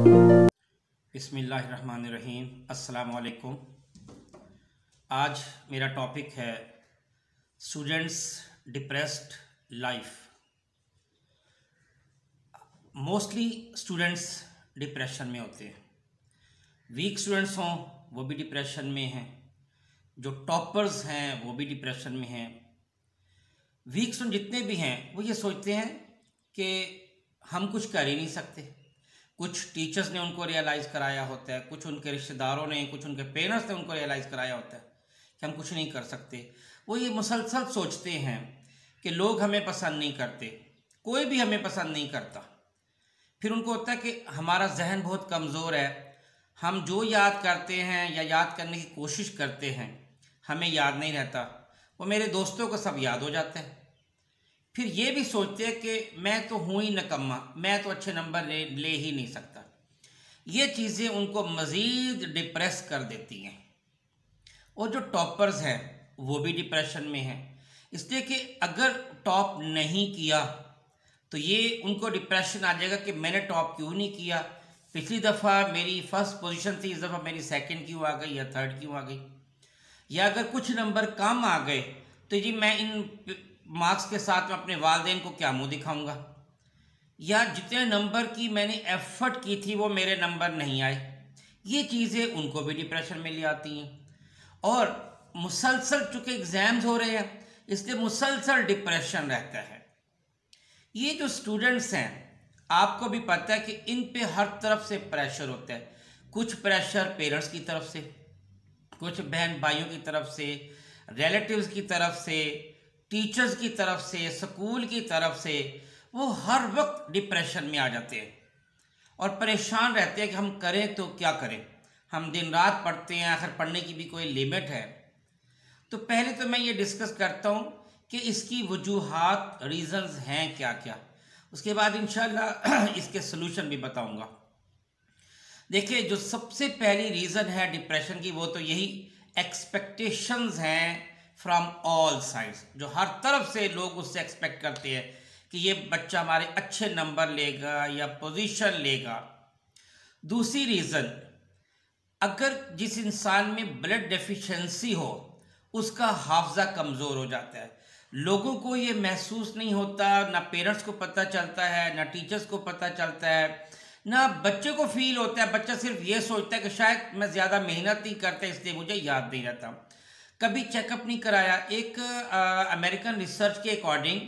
बिस्मिल्लाहिर्रहमानिर्रहीम। अस्सलाम वालेकुम। आज मेरा टॉपिक है students depressed life. Mostly students depression में होते हैं। वीक स्टूडेंट्स हों वो भी डिप्रेशन में हैं, जो टॉपर्स हैं वो भी डिप्रेशन में हैं। वीक स्टूडेंट जितने भी हैं वो ये सोचते हैं कि हम कुछ कर ही नहीं सकते। कुछ टीचर्स ने उनको रियलाइज़ कराया होता है, कुछ उनके रिश्तेदारों ने, कुछ उनके पेरेंट्स ने उनको रियलाइज़ कराया होता है कि हम कुछ नहीं कर सकते। वो ये मुसलसल सोचते हैं कि लोग हमें पसंद नहीं करते, कोई भी हमें पसंद नहीं करता। फिर उनको होता है कि हमारा जहन बहुत कमज़ोर है, हम जो याद करते हैं या याद करने की कोशिश करते हैं हमें याद नहीं रहता, वो मेरे दोस्तों को सब याद हो जाता है। फिर ये भी सोचते हैं कि मैं तो हूँ ही निकम्मा, मैं तो अच्छे नंबर ले ही नहीं सकता। ये चीज़ें उनको मज़ीद डिप्रेस कर देती हैं। और जो टॉपर्स हैं वो भी डिप्रेशन में हैं, इसलिए कि अगर टॉप नहीं किया तो ये उनको डिप्रेशन आ जाएगा कि मैंने टॉप क्यों नहीं किया। पिछली दफ़ा मेरी फर्स्ट पोजीशन थी, इस दफ़ा मेरी सेकंड क्यों आ गई या थर्ड क्यों आ गई। या अगर कुछ नंबर कम आ गए तो जी मैं इन मार्क्स के साथ में अपने वालिदैन को क्या मुंह दिखाऊंगा। या जितने नंबर की मैंने एफर्ट की थी वो मेरे नंबर नहीं आए। ये चीज़ें उनको भी डिप्रेशन में ले आती हैं। और मुसलसल चूँकि एग्ज़ाम्स हो रहे हैं इसलिए मुसलसल डिप्रेशन रहता है। ये जो स्टूडेंट्स हैं आपको भी पता है कि इन पे हर तरफ से प्रेशर होता है। कुछ प्रेशर पेरेंट्स की तरफ से, कुछ बहन भाइयों की तरफ से, रिलेटिव्स की तरफ से, टीचर्स की तरफ से, स्कूल की तरफ से। वो हर वक्त डिप्रेशन में आ जाते हैं और परेशान रहते हैं कि हम करें तो क्या करें। हम दिन रात पढ़ते हैं, आखिर पढ़ने की भी कोई लिमिट है। तो पहले तो मैं ये डिस्कस करता हूँ कि इसकी वजूहात, रीज़न्स हैं क्या क्या। उसके बाद इंशाल्लाह इसके सलूशन भी बताऊँगा। देखिए, जो सबसे पहली रीज़न है डिप्रेशन की वो तो यही एक्सपेक्टेशंस हैं फ्रॉम ऑल साइड्स। जो हर तरफ से लोग उससे एक्सपेक्ट करते हैं कि ये बच्चा हमारे अच्छे नंबर लेगा या पोजीशन लेगा। दूसरी रीज़न, अगर जिस इंसान में ब्लड डेफिशिएंसी हो उसका हाफजा कमज़ोर हो जाता है। लोगों को ये महसूस नहीं होता, ना पेरेंट्स को पता चलता है, ना टीचर्स को पता चलता है, ना बच्चे को फील होता है। बच्चा सिर्फ ये सोचता है कि शायद मैं ज़्यादा मेहनत नहीं करता इसलिए मुझे याद नहीं रहता। कभी चेकअप नहीं कराया। एक अमेरिकन रिसर्च के अकॉर्डिंग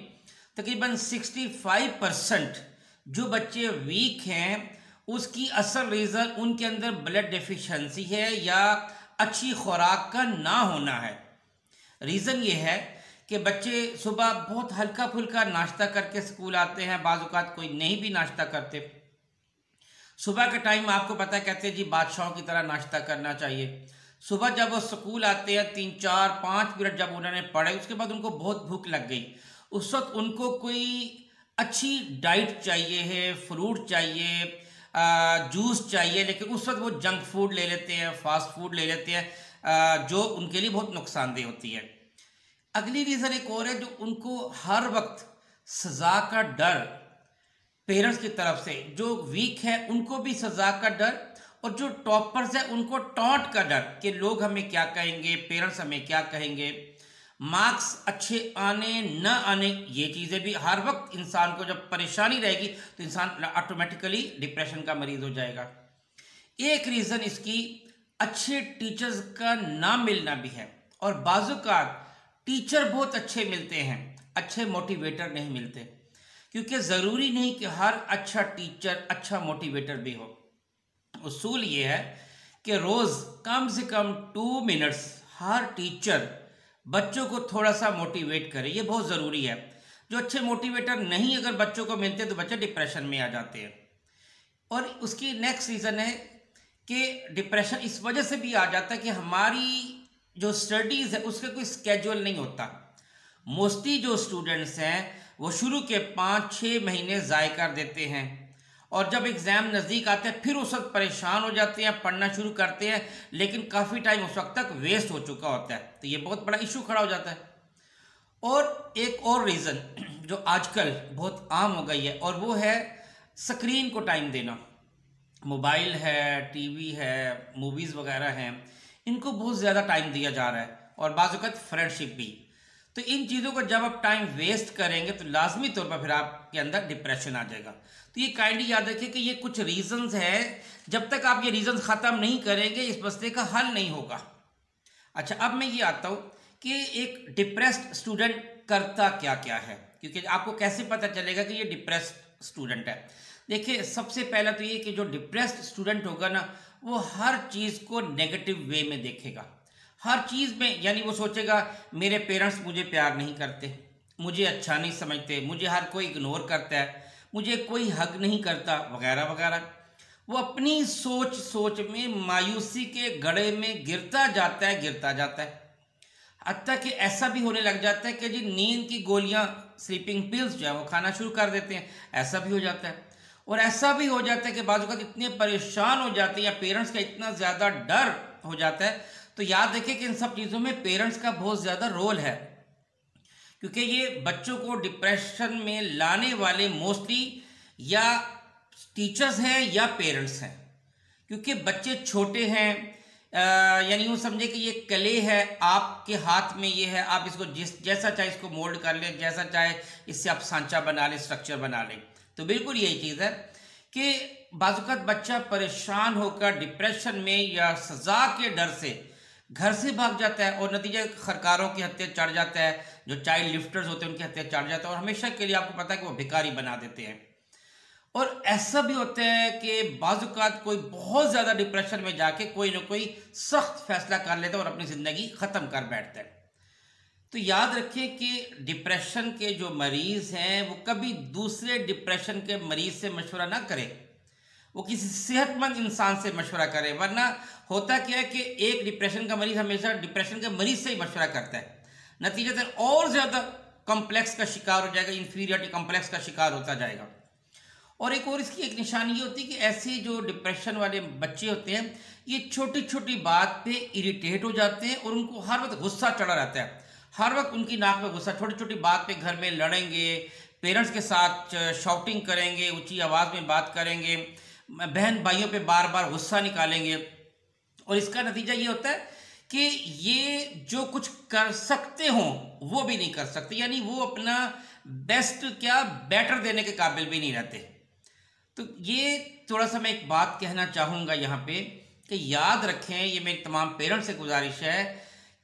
तकरीबन 65% जो बच्चे वीक हैं उसकी असल रीज़न उनके अंदर ब्लड डेफिशिएंसी है या अच्छी खुराक का ना होना है। रीज़न ये है कि बच्चे सुबह बहुत हल्का फुल्का नाश्ता करके स्कूल आते हैं, बाज़ औक़ात कोई नहीं भी नाश्ता करते। सुबह के टाइम आपको पता है कहते हैं जी बादशाहों की तरह नाश्ता करना चाहिए। सुबह जब वो स्कूल आते हैं 3-4-5 मिनट जब उन्होंने पढ़े उसके बाद उनको बहुत भूख लग गई। उस वक्त उनको कोई अच्छी डाइट चाहिए है, फ्रूट चाहिए, जूस चाहिए, लेकिन उस वक्त वो जंक फूड ले लेते हैं, फास्ट फूड ले लेते हैं, जो उनके लिए बहुत नुकसानदेह होती है। अगली रीज़न एक और है, जो उनको हर वक्त सज़ा का डर पेरेंट्स की तरफ से। जो वीक है उनको भी सज़ा का डर, और जो टॉपर्स है उनको टॉन्ट का डर कि लोग हमें क्या कहेंगे, पेरेंट्स हमें क्या कहेंगे। मार्क्स अच्छे आने ना आने, ये चीज़ें भी हर वक्त इंसान को जब परेशानी रहेगी तो इंसान ऑटोमेटिकली डिप्रेशन का मरीज हो जाएगा। एक रीज़न इसकी अच्छे टीचर्स का ना मिलना भी है। और बाज़ुकात टीचर बहुत अच्छे मिलते हैं, अच्छे मोटिवेटर नहीं मिलते, क्योंकि ज़रूरी नहीं कि हर अच्छा टीचर अच्छा मोटिवेटर भी हो। उसूल ये है कि रोज़ कम से कम 2 मिनट्स हर टीचर बच्चों को थोड़ा सा मोटिवेट करे, ये बहुत ज़रूरी है। जो अच्छे मोटिवेटर नहीं अगर बच्चों को मिलते तो बच्चे डिप्रेशन में आ जाते हैं। और उसकी नेक्स्ट रीज़न है कि डिप्रेशन इस वजह से भी आ जाता है कि हमारी जो स्टडीज़ है उसका कोई स्केड्यूल नहीं होता। मोस्टली जो स्टूडेंट्स हैं वो शुरू के 5-6 महीने ज़ाय कर देते हैं, और जब एग्ज़ाम नज़दीक आते हैं फिर उस वक्त परेशान हो जाते हैं, पढ़ना शुरू करते हैं, लेकिन काफ़ी टाइम उस वक्त तक वेस्ट हो चुका होता है। तो ये बहुत बड़ा इशू खड़ा हो जाता है। और एक और रीज़न जो आजकल बहुत आम हो गई है और वो है स्क्रीन को टाइम देना। मोबाइल है, टीवी है, मूवीज़ वगैरह हैं, इनको बहुत ज़्यादा टाइम दिया जा रहा है, और बाज़ वक़्त फ्रेंडशिप भी। तो इन चीज़ों को जब आप टाइम वेस्ट करेंगे तो लाजमी तौर पर फिर आपके अंदर डिप्रेशन आ जाएगा। तो ये काइंडली याद रखिए कि ये कुछ रीज़न्स हैं, जब तक आप ये रीज़न्स ख़त्म नहीं करेंगे इस मसले का हल नहीं होगा। अच्छा, अब मैं ये आता हूँ कि एक डिप्रेस्ड स्टूडेंट करता क्या क्या है, क्योंकि आपको कैसे पता चलेगा कि ये डिप्रेस्ड स्टूडेंट है। देखिए, सबसे पहला तो ये कि जो डिप्रेस्ड स्टूडेंट होगा ना, वो हर चीज़ को नेगेटिव वे में देखेगा। हर चीज़ में, यानी वो सोचेगा मेरे पेरेंट्स मुझे प्यार नहीं करते, मुझे अच्छा नहीं समझते, मुझे हर कोई इग्नोर करता है, मुझे कोई हक नहीं करता, वगैरह वगैरह। वो अपनी सोच सोच में मायूसी के गड्ढे में गिरता जाता है, गिरता जाता है। हत्ता कि ऐसा भी होने लग जाता है कि जी नींद की गोलियां, स्लीपिंग पिल्स जो है वो खाना शुरू कर देते हैं, ऐसा भी हो जाता है। और ऐसा भी हो जाता है कि बाज़ वक़्त इतने परेशान हो जाते हैं या पेरेंट्स का इतना ज़्यादा डर हो जाता है। तो याद रखिए कि इन सब चीज़ों में पेरेंट्स का बहुत ज़्यादा रोल है, क्योंकि ये बच्चों को डिप्रेशन में लाने वाले मोस्टली या टीचर्स हैं या पेरेंट्स हैं। क्योंकि बच्चे छोटे हैं, यानी यूँ समझे कि ये कले है आपके हाथ में, ये है, आप इसको जैसा चाहे इसको मोल्ड कर लें, जैसा चाहे इससे आप सांचा बना लें, स्ट्रक्चर बना लें। तो बिल्कुल यही चीज़ है कि बाज़ बच्चा परेशान होकर डिप्रेशन में या सज़ा के डर से घर से भाग जाता है, और नतीजा खरकारों की हत्या चढ़ जाता है, जो चाइल्ड लिफ्टर्स होते हैं उनकी हत्या चढ़ जाता है, और हमेशा के लिए आपको पता है कि वो भिखारी बना देते हैं। और ऐसा भी होता है कि बाज़ कोई बहुत ज़्यादा डिप्रेशन में जाके कोई ना कोई सख्त फैसला कर लेता है और अपनी ज़िंदगी ख़त्म कर बैठता है। तो याद रखिए कि डिप्रेशन के जो मरीज़ हैं वो कभी दूसरे डिप्रेशन के मरीज़ से मशवरा ना करें, वो किसी सेहतमंद इंसान से मशवरा करें। वरना होता क्या है कि एक डिप्रेशन का मरीज़ हमेशा डिप्रेशन के मरीज़ से ही मशवरा करता है, नतीजतन और ज़्यादा कॉम्प्लेक्स का शिकार हो जाएगा, इन्फीरियरिटी कॉम्प्लेक्स का शिकार होता जाएगा। और एक और इसकी एक निशानी ये होती है कि ऐसे जो डिप्रेशन वाले बच्चे होते हैं, ये छोटी छोटी बात पे इरिटेट हो जाते हैं और उनको हर वक्त गुस्सा चढ़ा रहता है, हर वक्त उनकी नाक में गुस्सा, छोटी छोटी बात पे घर में लड़ेंगे, पेरेंट्स के साथ शाउटिंग करेंगे, ऊंची आवाज़ में बात करेंगे, बहन भाइयों पे बार बार गुस्सा निकालेंगे। और इसका नतीजा ये होता है कि ये जो कुछ कर सकते हों वो भी नहीं कर सकते, यानी वो अपना बेस्ट क्या बेटर देने के काबिल भी नहीं रहते। तो ये थोड़ा सा मैं एक बात कहना चाहूँगा यहाँ पे कि याद रखें, ये मेरी तमाम पेरेंट्स से गुजारिश है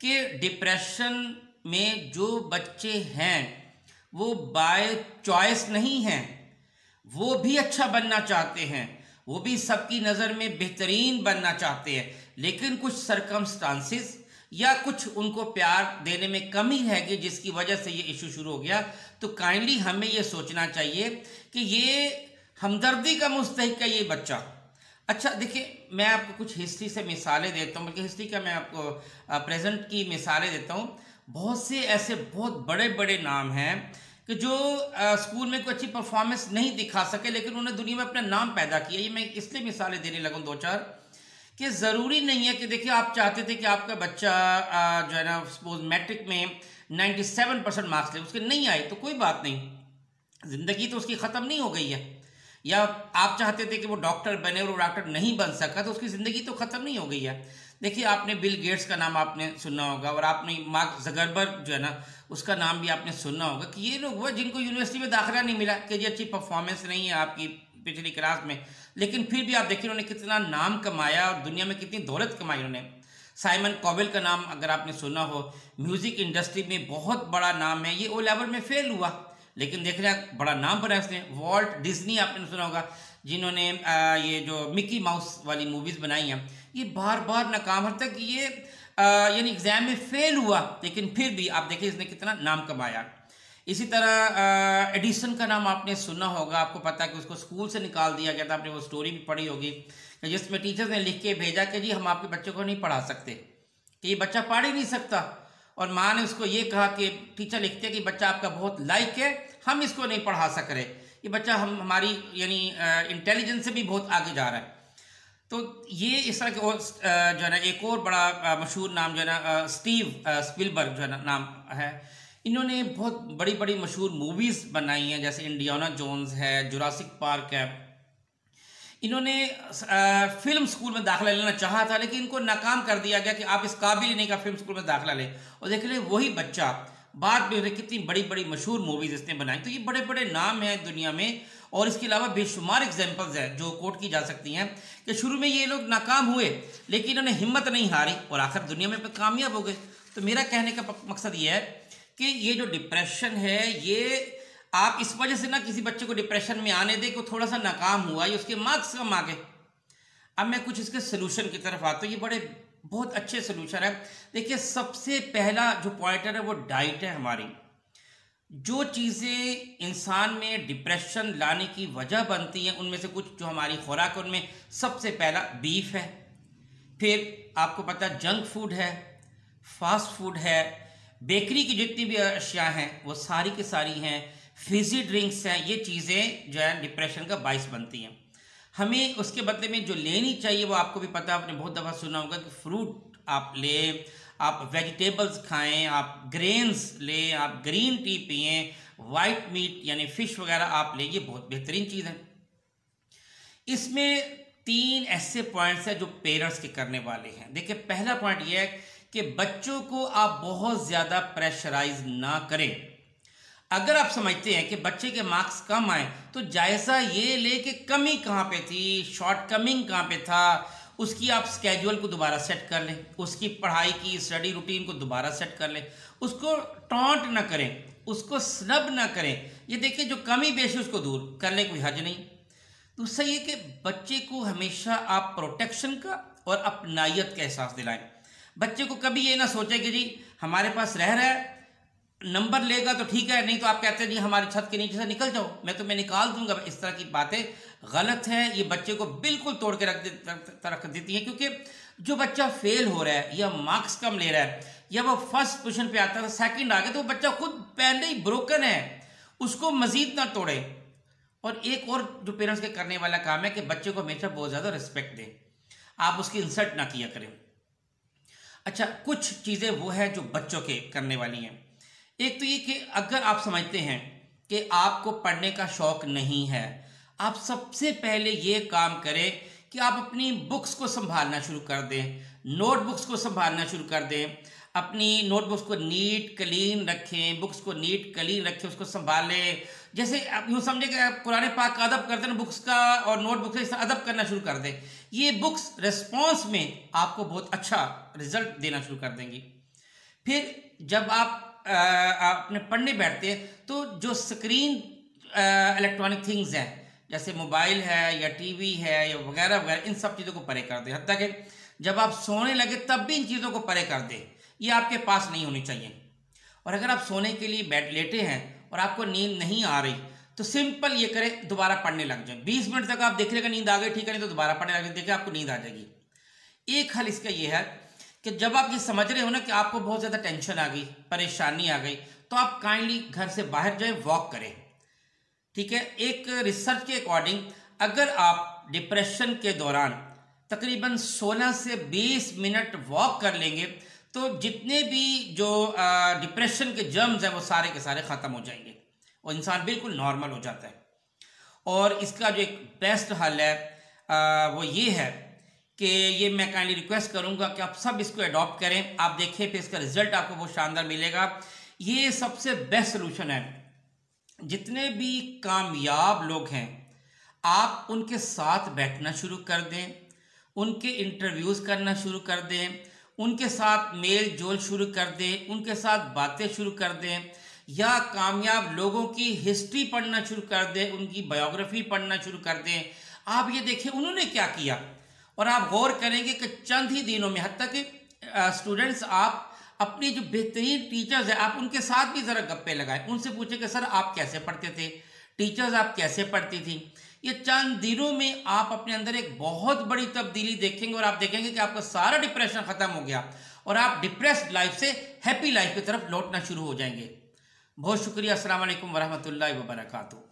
कि डिप्रेशन में जो बच्चे हैं वो बाय चॉइस नहीं हैं, वो भी अच्छा बनना चाहते हैं, वो भी सबकी नज़र में बेहतरीन बनना चाहते हैं, लेकिन कुछ सरकमस्टांसिस या कुछ उनको प्यार देने में कमी रहेगी जिसकी वजह से ये इशू शुरू हो गया। तो काइंडली हमें ये सोचना चाहिए कि ये हमदर्दी का मुस्तहिक है ये बच्चा। अच्छा देखिए, मैं आपको कुछ हिस्ट्री से मिसालें देता हूँ, बल्कि हिस्ट्री का मैं आपको प्रेजेंट की मिसालें देता हूँ। बहुत से ऐसे बहुत बड़े बड़े नाम हैं कि जो स्कूल में कोई अच्छी परफॉर्मेंस नहीं दिखा सके, लेकिन उन्होंने दुनिया में अपना नाम पैदा किया। ये मैं इसलिए मिसालें देने लगूँ दो चार, कि ज़रूरी नहीं है कि देखिए आप चाहते थे कि आपका बच्चा जो है ना सपोज मैट्रिक में 97% मार्क्स ले, उसके नहीं आए तो कोई बात नहीं, ज़िंदगी तो उसकी ख़त्म नहीं हो गई है। या आप चाहते थे कि वो डॉक्टर बने और वो डॉक्टर नहीं बन सका तो उसकी ज़िंदगी तो ख़त्म नहीं हो गई है। देखिए, आपने बिल गेट्स का नाम आपने सुना होगा, और आपने मार्क ज़करबर्ग जो है ना उसका नाम भी आपने सुना होगा, कि ये लोग वो जिनको यूनिवर्सिटी में दाखिला नहीं मिला, कि जी अच्छी परफॉर्मेंस नहीं है आपकी पिछली क्लास में, लेकिन फिर भी आप देखिए उन्होंने कितना नाम कमाया और दुनिया में कितनी दौलत कमाई उन्होंने। साइमन कॉवेल का नाम अगर आपने सुना हो, म्यूज़िक इंडस्ट्री में बहुत बड़ा नाम है, ये ओ लेवल में फेल हुआ लेकिन देख रहे हैं बड़ा नाम बना उसने। वॉल्ट डिज्नी आपने सुना होगा, जिन्होंने ये जो मिकी माउस वाली मूवीज़ बनाई हैं, ये बार बार नाकाम, हद तक ये यानी एग्ज़ाम में फेल हुआ, लेकिन फिर भी आप देखिए इसने कितना नाम कमाया। इसी तरह एडिसन का नाम आपने सुना होगा, आपको पता है कि उसको स्कूल से निकाल दिया गया था, आपने वो स्टोरी भी पढ़ी होगी, जिसमें टीचर्स ने लिख के भेजा कि जी हम आपके बच्चे को नहीं पढ़ा सकते, कि ये बच्चा पढ़ ही नहीं सकता। और माँ ने उसको ये कहा कि टीचर लिखते हैं कि बच्चा आपका बहुत लाइक है, हम इसको नहीं पढ़ा सक रहे, ये बच्चा हमारी यानी इंटेलिजेंस से भी बहुत आगे जा रहा है। तो ये इस तरह के और जो है ना एक और बड़ा मशहूर नाम जो है ना स्टीव स्पिलबर्ग जो है ना नाम है, इन्होंने बहुत बड़ी बड़ी मशहूर मूवीज़ बनाई हैं, जैसे इंडियाना जोन्स है, जुरासिक पार्क है। इन्होंने फिल्म स्कूल में दाखिला लेना चाहा था, लेकिन इनको नाकाम कर दिया गया कि आप इस काबिल नहीं का फिल्म स्कूल में दाखिला लें। और देख ले वही बच्चा बाद में उन्हें कितनी बड़ी बड़ी मशहूर मूवीज इसने बनाई। तो ये बड़े बड़े नाम हैं दुनिया में, और इसके अलावा बेशुमार एग्जाम्पल्स हैं जो कोट की जा सकती हैं कि शुरू में ये लोग नाकाम हुए लेकिन इन्होंने हिम्मत नहीं हारी और आखिर दुनिया में कामयाब हो गए। तो मेरा कहने का मकसद ये है कि ये जो डिप्रेशन है, ये आप इस वजह से ना किसी बच्चे को डिप्रेशन में आने दे कि थोड़ा सा नाकाम हुआ या उसके मार्क्स कम आ गए। अब मैं कुछ इसके सोल्यूशन की तरफ आता हूँ। ये बड़े बहुत अच्छे सोल्यूशन है। देखिए, सबसे पहला जो पॉइंटर है वो डाइट है हमारी। जो चीज़ें इंसान में डिप्रेशन लाने की वजह बनती हैं उनमें से कुछ जो हमारी खुराक, उनमें सबसे पहला बीफ है, फिर आपको पता जंक फूड है, फास्ट फूड है, बेकरी की जितनी भी अशिया हैं वो सारी की सारी हैं, फिजी ड्रिंक्स हैं। ये चीज़ें जो है डिप्रेशन का बाइस बनती हैं। हमें उसके बदले में जो लेनी चाहिए वो आपको भी पता है, आपने बहुत दफ़ा सुना होगा कि फ्रूट आप लें, आप वेजिटेबल्स खाएं, आप ग्रेन्स लें, आप ग्रीन टी पिएं, वाइट मीट यानी फ़िश वगैरह आप लें। ये बहुत बेहतरीन चीज़ है। इसमें 3 ऐसे पॉइंट्स हैं जो पेरेंट्स के करने वाले हैं। देखिए, पहला पॉइंट ये है कि बच्चों को आप बहुत ज़्यादा प्रेशराइज ना करें। अगर आप समझते हैं कि बच्चे के मार्क्स कम आए तो जायज़ा ये ले कि कमी कहाँ पे थी, शॉर्टकमिंग कहाँ पे था, उसकी आप स्केड्यूल को दोबारा सेट कर लें, उसकी पढ़ाई की स्टडी रूटीन को दोबारा सेट कर लें, उसको टॉन्ट ना करें, उसको स्नब ना करें। ये देखिए, जो कमी बेशी उसको दूर कर लें, कोई हर्ज नहीं। दूसरा ये कि बच्चे को हमेशा आप प्रोटेक्शन का और अपनायत का एहसास दिलाएं। बच्चे को कभी ये ना सोचे कि जी हमारे पास रह रहा है, नंबर लेगा तो ठीक है, नहीं तो आप कहते हैं जी हमारी छत के नीचे से निकल जाओ, मैं तुम्हें निकाल दूंगा। इस तरह की बातें गलत हैं। ये बच्चे को बिल्कुल तोड़ के रख देती हैं, क्योंकि जो बच्चा फेल हो रहा है या मार्क्स कम ले रहा है या वो फर्स्ट पोजीशन पे आता है, सेकंड आ गया, तो वो बच्चा खुद पहले ही ब्रोकन है, उसको मजीद ना तोड़े। और एक और जो पेरेंट्स के करने वाला काम है कि बच्चे को हमेशा बहुत ज़्यादा रिस्पेक्ट दें, आप उसकी इंसल्ट ना किया करें। अच्छा, कुछ चीज़ें वो हैं जो बच्चों के करने वाली हैं। एक तो ये कि अगर आप समझते हैं कि आपको पढ़ने का शौक़ नहीं है, आप सबसे पहले ये काम करें कि आप अपनी बुक्स को संभालना शुरू कर दें, नोटबुक्स को संभालना शुरू कर दें। अपनी नोटबुक्स को नीट क्लीन रखें, बुक्स को नीट क्लीन रखें, उसको संभालें। जैसे आप यूँ समझे कि आप कुरान पाक का अदब करते हैं, बुक्स का और नोटबुक से अदब करना शुरू कर दें। ये बुक्स रिस्पॉन्स में आपको बहुत अच्छा रिजल्ट देना शुरू कर देंगी। फिर जब आप अपने पढ़ने बैठते हैं तो जो स्क्रीन इलेक्ट्रॉनिक थिंग्स हैं जैसे मोबाइल है या टीवी है या वगैरह वगैरह, इन सब चीज़ों को परे कर दें। हत्ता कि जब आप सोने लगे तब भी इन चीज़ों को परे कर दें, ये आपके पास नहीं होनी चाहिए। और अगर आप सोने के लिए बैठ लेटे हैं और आपको नींद नहीं आ रही तो सिंपल ये करें, दोबारा पढ़ने लग जाए। 20 मिनट तक आप देख लेगा नींद आ गई, ठीक है, नहीं तो दोबारा पढ़ने लग जाए, देखिए आपको नींद आ जाएगी। एक हल इसका ये है कि जब आप ये समझ रहे हो ना कि आपको बहुत ज़्यादा टेंशन आ गई, परेशानी आ गई, तो आप काइंडली घर से बाहर जाए, वॉक करें। ठीक है, एक रिसर्च के अकॉर्डिंग अगर आप डिप्रेशन के दौरान तकरीबन 16 से 20 मिनट वॉक कर लेंगे तो जितने भी जो डिप्रेशन के जर्म्स हैं वो सारे के सारे ख़त्म हो जाएंगे और इंसान बिल्कुल नॉर्मल हो जाता है। और इसका जो एक बेस्ट हल है वो ये है कि ये मैं काइंडली रिक्वेस्ट करूंगा कि आप सब इसको अडॉप्ट करें। आप देखें फिर इसका रिजल्ट आपको बहुत शानदार मिलेगा। ये सबसे बेस्ट सोल्यूशन है। जितने भी कामयाब लोग हैं आप उनके साथ बैठना शुरू कर दें, उनके इंटरव्यूज़ करना शुरू कर दें, उनके साथ मेल जोल शुरू कर दें, उनके साथ बातें शुरू कर दें, या कामयाब लोगों की हिस्ट्री पढ़ना शुरू कर दें, उनकी बायोग्राफी पढ़ना शुरू कर दें। आप ये देखें उन्होंने क्या किया और आप गौर करेंगे कि चंद ही दिनों में, हत्ता कि स्टूडेंट्स आप अपनी जो बेहतरीन टीचर्स हैं आप उनके साथ भी ज़रा गप्पे लगाएं, उनसे पूछें कि सर आप कैसे पढ़ते थे, टीचर्स आप कैसे पढ़ती थी। ये चंद दिनों में आप अपने अंदर एक बहुत बड़ी तब्दीली देखेंगे और आप देखेंगे कि आपका सारा डिप्रेशन ख़त्म हो गया और आप डिप्रेस्ड लाइफ से हैप्पी लाइफ की तरफ लौटना शुरू हो जाएंगे। बहुत शुक्रिया। अस्सलाम वालेकुम वरहमतुल्लाहि वबरकातुहू।